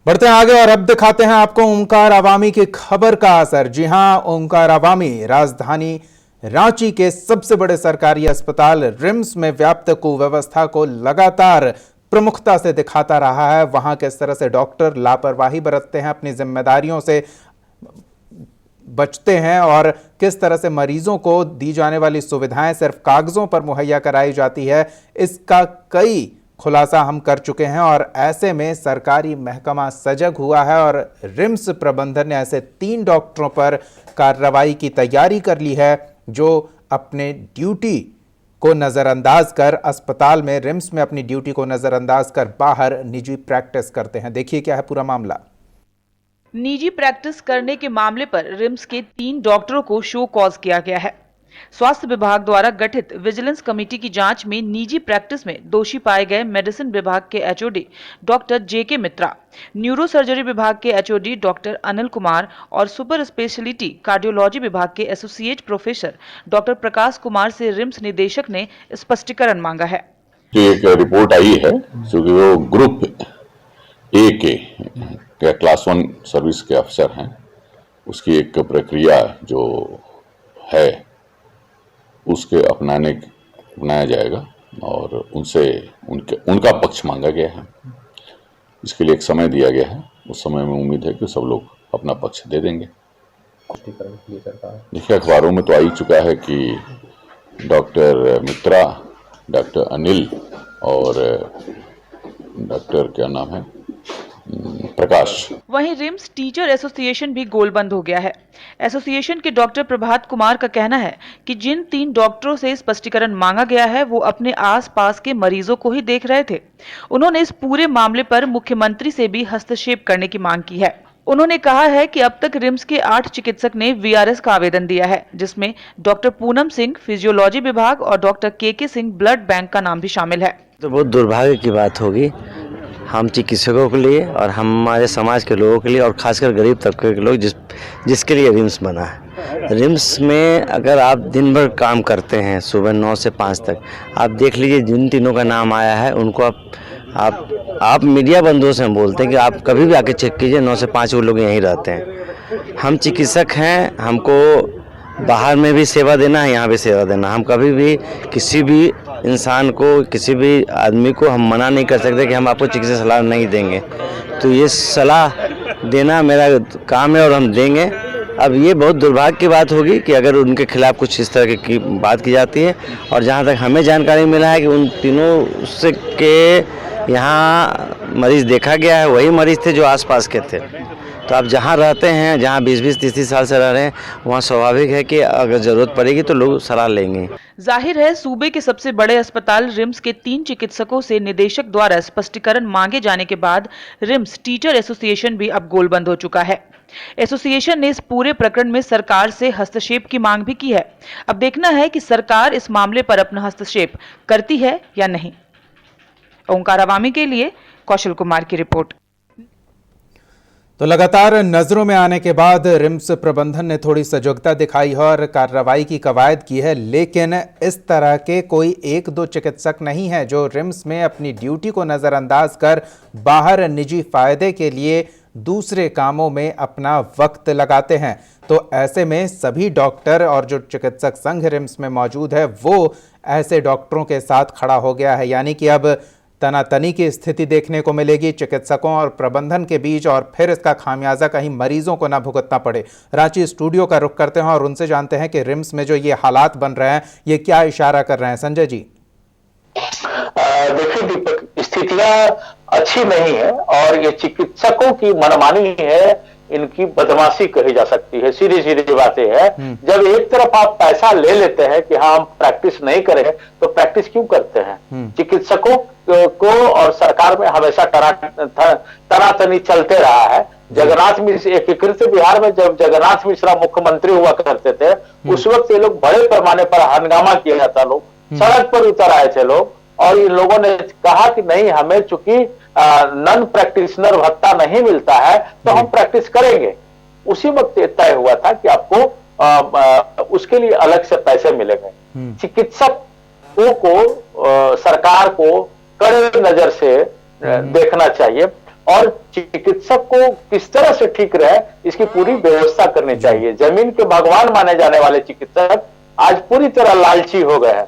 बढ़ते हैं आगे और अब दिखाते हैं आपको ओंकार अवामी की खबर का असर। जी हां, ओंकार अवामी राजधानी रांची के सबसे बड़े सरकारी अस्पताल रिम्स में व्याप्त कुव्यवस्था को लगातार प्रमुखता से दिखाता रहा है। वहां किस तरह से डॉक्टर लापरवाही बरतते हैं, अपनी जिम्मेदारियों से बचते हैं और किस तरह से मरीजों को दी जाने वाली सुविधाएं सिर्फ कागजों पर मुहैया कराई जाती है, इसका कई खुलासा हम कर चुके हैं। और ऐसे में सरकारी महकमा सजग हुआ है और रिम्स प्रबंधन ने ऐसे 3 डॉक्टरों पर कार्रवाई की तैयारी कर ली है जो अपने ड्यूटी को नजरअंदाज कर अस्पताल में, रिम्स में अपनी ड्यूटी को नजरअंदाज कर बाहर निजी प्रैक्टिस करते हैं। देखिए क्या है पूरा मामला। निजी प्रैक्टिस करने के मामले पर रिम्स के 3 डॉक्टरों को शो कॉज किया गया है। स्वास्थ्य विभाग द्वारा गठित विजिलेंस कमेटी की जांच में निजी प्रैक्टिस में दोषी पाए गए मेडिसिन विभाग के एचओडी डॉक्टर जेके मित्रा, न्यूरो सर्जरी विभाग के एचओडी डॉक्टर अनिल कुमार और सुपर स्पेशलिटी कार्डियोलॉजी विभाग के associate professor doctor Prakash Kumar से रिम्स निदेशक ने स्पष्टीकरण मांगा है। एक रिपोर्ट आई है क्योंकि वो ग्रुप ए के क्लास 1 सर्विस के अफसर हैं, उसकी एक प्रक्रिया जो है उसके अपनाया जाएगा और उनसे उनका पक्ष मांगा गया है। इसके लिए एक समय दिया गया है, उस समय में उम्मीद है कि सब लोग अपना पक्ष दे देंगे। देखिए अखबारों में तो आ ही चुका है कि डॉक्टर मित्रा, डॉक्टर अनिल और डॉक्टर क्या नाम है प्रकाश। वहीं रिम्स टीचर एसोसिएशन भी गोलबंद हो गया है। एसोसिएशन के डॉक्टर प्रभात कुमार का कहना है कि जिन 3 डॉक्टरों से स्पष्टीकरण मांगा गया है वो अपने आसपास के मरीजों को ही देख रहे थे। उन्होंने इस पूरे मामले पर मुख्यमंत्री से भी हस्तक्षेप करने की मांग की है। उन्होंने कहा है कि अब तक रिम्स के 8 चिकित्सक ने वीआरएस का आवेदन दिया है, जिसमें डॉक्टर पूनम सिंह फिजियोलॉजी विभाग और डॉक्टर के सिंह ब्लड बैंक का नाम भी शामिल है। तो बहुत दुर्भाग्य की बात होगी हम चिकित्सकों के लिए और हमारे समाज के लोगों के लिए और खासकर गरीब तबके के लोग जिसके लिए रिम्स बना है। रिम्स में अगर आप दिन भर काम करते हैं सुबह 9 से 5 तक, आप देख लीजिए जिन तीनों का नाम आया है उनको आप मीडिया बंधुओं से हम बोलते हैं कि आप कभी भी आके चेक कीजिए, 9 से 5 वो लोग यहीं रहते हैं। हम चिकित्सक हैं, हमको बाहर में भी सेवा देना है, यहाँ भी सेवा देना। हम कभी भी किसी भी इंसान को, किसी भी आदमी को हम मना नहीं कर सकते कि हम आपको चिकित्सा सलाह नहीं देंगे। तो ये सलाह देना मेरा काम है और हम देंगे। अब ये बहुत दुर्भाग्य की बात होगी कि अगर उनके खिलाफ कुछ इस तरह की बात की जाती है। और जहाँ तक हमें जानकारी मिला है कि उन तीनों से के यहाँ मरीज देखा गया है, वही मरीज थे जो आसपास के थे। तो आप जहाँ रहते हैं, जहाँ 20-20, 30-30 साल से रह रहे हैं, वहाँ स्वाभाविक है कि अगर जरूरत पड़ेगी तो लोग सलाह लेंगे। जाहिर है सूबे के सबसे बड़े अस्पताल रिम्स के 3 चिकित्सकों से निदेशक द्वारा स्पष्टीकरण मांगे जाने के बाद रिम्स टीचर एसोसिएशन भी अब गोलबंद हो चुका है। एसोसिएशन ने इस पूरे प्रकरण में सरकार से हस्तक्षेप की मांग भी की है। अब देखना है कि सरकार इस मामले पर अपना हस्तक्षेप करती है या नहीं। ओंकार अवामी के लिए कौशल कुमार की रिपोर्ट। तो लगातार नजरों में आने के बाद रिम्स प्रबंधन ने थोड़ी सजगता दिखाई है और कार्रवाई की कवायद की है, लेकिन इस तरह के कोई 1-2 चिकित्सक नहीं है जो रिम्स में अपनी ड्यूटी को नजरअंदाज कर बाहर निजी फायदे के लिए दूसरे कामों में अपना वक्त लगाते हैं। तो ऐसे में सभी डॉक्टर और जो चिकित्सक संघ रिम्स में मौजूद है वो ऐसे डॉक्टरों के साथ खड़ा हो गया है। यानी कि अब तनातनी की स्थिति देखने को मिलेगी चिकित्सकों और प्रबंधन के बीच, और फिर इसका खामियाजा कहीं मरीजों को ना भुगतना पड़े। रांची स्टूडियो का रुख करते हैं और उनसे जानते हैं कि रिम्स में जो ये हालात बन रहे हैं ये क्या इशारा कर रहे हैं। संजय जी। देखिए दीपक, स्थितियां अच्छी नहीं है और ये चिकित्सकों की मनमानी है, इनकी बदमाशी कही जा सकती है। सीधी सीधी बातें है। जब एक तरफ आप पैसा ले लेते हैं कि हाँ हम प्रैक्टिस नहीं करें तो प्रैक्टिस क्यों करते हैं? चिकित्सकों को और सरकार में हमेशा तनातनी चलते रहा है। जगन्नाथ मिश्र, एकीकृत बिहार में जब जगन्नाथ मिश्रा मुख्यमंत्री हुआ करते थे उस वक्त ये लोग बड़े पैमाने पर हंगामा किया जाता, लोग सड़क पर उतर आए थे लोग, और इन लोगों ने कहा कि नहीं, हमें चूंकि नॉन प्रैक्टिशनर भत्ता नहीं मिलता है तो हम प्रैक्टिस करेंगे। उसी वक्त तय हुआ था कि आपको उसके लिए अलग से पैसे मिलेंगे। चिकित्सकों को सरकार को कड़े नजर से देखना चाहिए। और चिकित्सक को किस तरह से ठीक रहे इसकी पूरी व्यवस्था करनी चाहिए। जमीन के भगवान माने जाने वाले चिकित्सक आज पूरी तरह लालची हो गए हैं।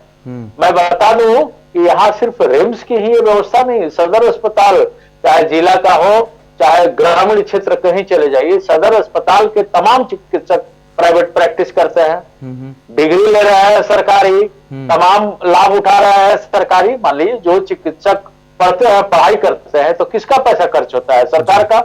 मैं बता दूं कि यहाँ सिर्फ रिम्स की ही व्यवस्था नहीं, सदर अस्पताल चाहे जिला का हो चाहे ग्रामीण क्षेत्र कहीं चले जाइए, सदर अस्पताल के तमाम चिकित्सक प्राइवेट प्रैक्टिस करते हैं, डिग्री ले रहे हैं सरकारी, तमाम लाभ उठा रहे हैं सरकारी। मान लीजिए जो चिकित्सक पढ़ते हैं पढ़ाई करते हैं तो किसका पैसा खर्च होता है? सरकार का।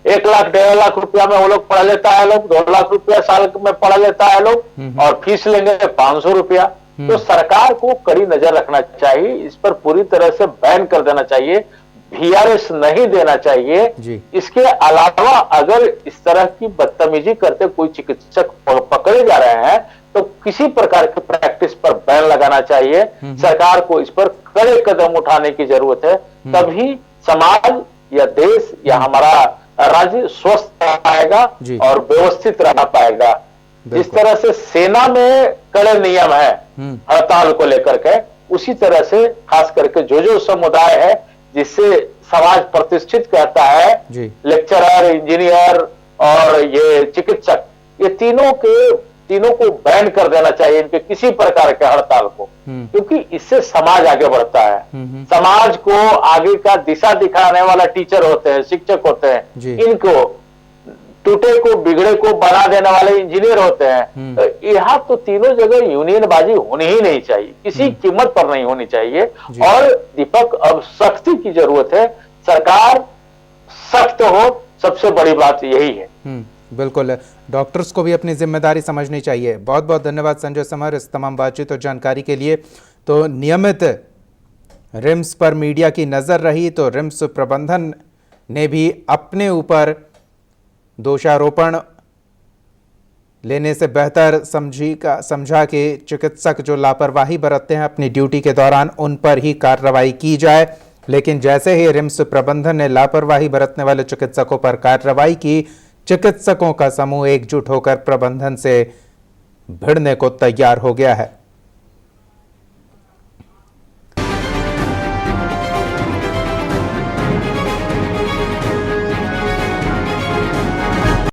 1 लाख 1.5 लाख रुपया में वो लोग पढ़ा लेता है, लोग 2 लाख रुपया साल में पढ़ा लेता है लोग, और फीस लेंगे 500 रुपया। तो सरकार को कड़ी नजर रखना चाहिए, इस पर पूरी तरह से बैन कर देना चाहिए, VRS नहीं देना चाहिए। इसके अलावा अगर इस तरह की बदतमीजी करते कोई चिकित्सक पकड़े जा रहे हैं तो किसी प्रकार की प्रैक्टिस पर बैन लगाना चाहिए। सरकार को इस पर कड़े कदम उठाने की जरूरत है, तभी समाज या देश या हमारा राज्य स्वस्थ रह पाएगा और व्यवस्थित रह पाएगा। जिस तरह से सेना में कड़े नियम है हड़ताल को लेकर के, उसी तरह से खास करके जो समुदाय है जिससे समाज प्रतिष्ठित कहता है, लेक्चरर, इंजीनियर और ये चिकित्सक, ये तीनों को बैन कर देना चाहिए इनके किसी प्रकार के हड़ताल को, क्योंकि इससे समाज आगे बढ़ता है। समाज को आगे का दिशा दिखाने वाला टीचर होते हैं, शिक्षक होते हैं, इनको टूटे को बिगड़े को बना देने वाले इंजीनियर होते हैं। तो यहाँ तो तीनों जगह यूनियनबाजी होनी ही नहीं चाहिए, किसी कीमत पर नहीं होनी चाहिए। और दीपक, अब सख्ती की जरूरत है, सरकार सख्त हो, सबसे बड़ी बात यही है। बिल्कुल, डॉक्टर्स को भी अपनी जिम्मेदारी समझनी चाहिए। बहुत बहुत धन्यवाद संजय समर इस तमाम बातचीत और जानकारी के लिए। तो नियमित रिम्स पर मीडिया की नज़र रही, तो रिम्स प्रबंधन ने भी अपने ऊपर दोषारोपण लेने से बेहतर समझा कि चिकित्सक जो लापरवाही बरतते हैं अपनी ड्यूटी के दौरान, उन पर ही कार्रवाई की जाए। लेकिन जैसे ही रिम्स प्रबंधन ने लापरवाही बरतने वाले चिकित्सकों पर कार्रवाई की, चिकित्सकों का समूह एकजुट होकर प्रबंधन से भिड़ने को तैयार हो गया है।